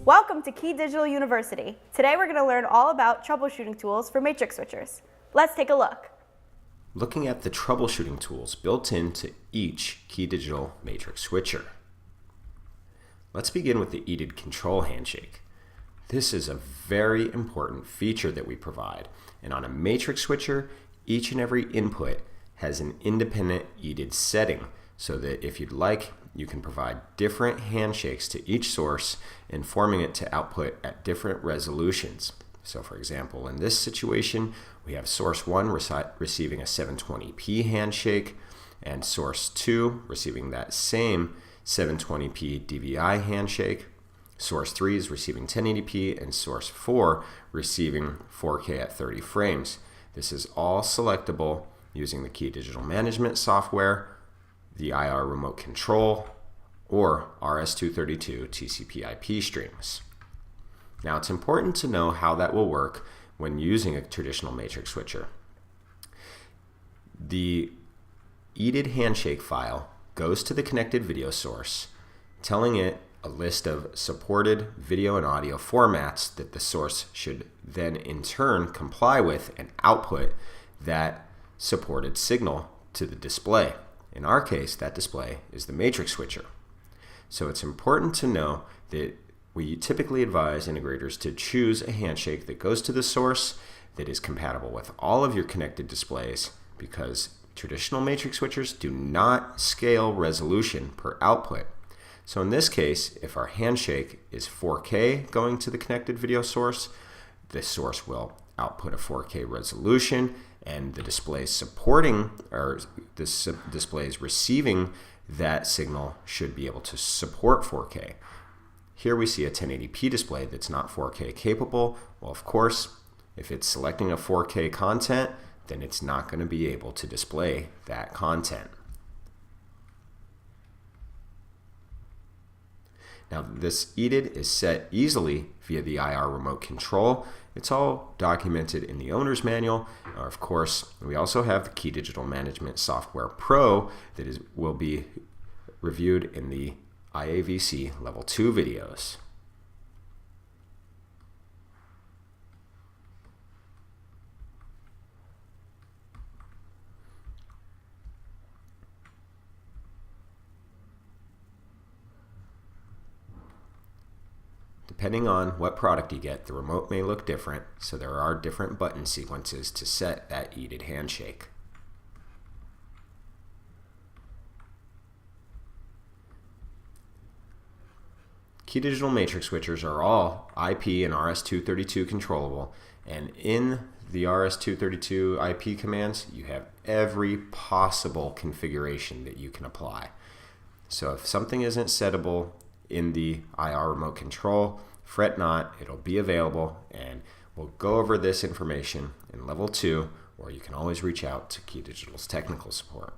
Welcome to Key Digital University. Today we're going to learn all about troubleshooting tools for matrix switchers. Let's take a look. Looking at the troubleshooting tools built into each Key Digital matrix switcher. Let's begin with the EDID control handshake. This is a very important feature that we provide, and on a matrix switcher, each and every input has an independent EDID setting, so that if you'd like, you can provide different handshakes to each source, informing it to output at different resolutions. So for example, in this situation, we have source 1 receiving a 720p handshake, and source 2 receiving that same 720p DVI handshake. Source 3 is receiving 1080p, and source 4 receiving 4K at 30 frames. This is all selectable using the Key Digital Management software, the IR remote control, or RS-232 TCP/IP streams. Now it's important to know how that will work when using a traditional matrix switcher. The EDID handshake file goes to the connected video source, telling it a list of supported video and audio formats that the source should then in turn comply with and output that supported signal to the display. In our case, that display is the matrix switcher. So it's important to know that we typically advise integrators to choose a handshake that goes to the source, that is compatible with all of your connected displays, because traditional matrix switchers do not scale resolution per output. So in this case, if our handshake is 4K going to the connected video source, the source will output a 4K resolution, and the displays supporting, or the displays receiving that signal should be able to support 4K. Here we see a 1080p display that's not 4K capable. Well, of course, if it's selecting a 4K content, then it's not going to be able to display that content. Now, this EDID is set easily via the IR remote control. It's all documented in the owner's manual. Of course, we also have the Key Digital Management Software Pro that will be reviewed in the IAVC Level 2 videos. Depending on what product you get, the remote may look different, so there are different button sequences to set that EDID handshake. Key Digital matrix switchers are all IP and RS-232 controllable, and in the RS-232 IP commands, you have every possible configuration that you can apply. So if something isn't settable in the IR remote control, fret not, it'll be available, and we'll go over this information in Level 2, or you can always reach out to Key Digital's technical support.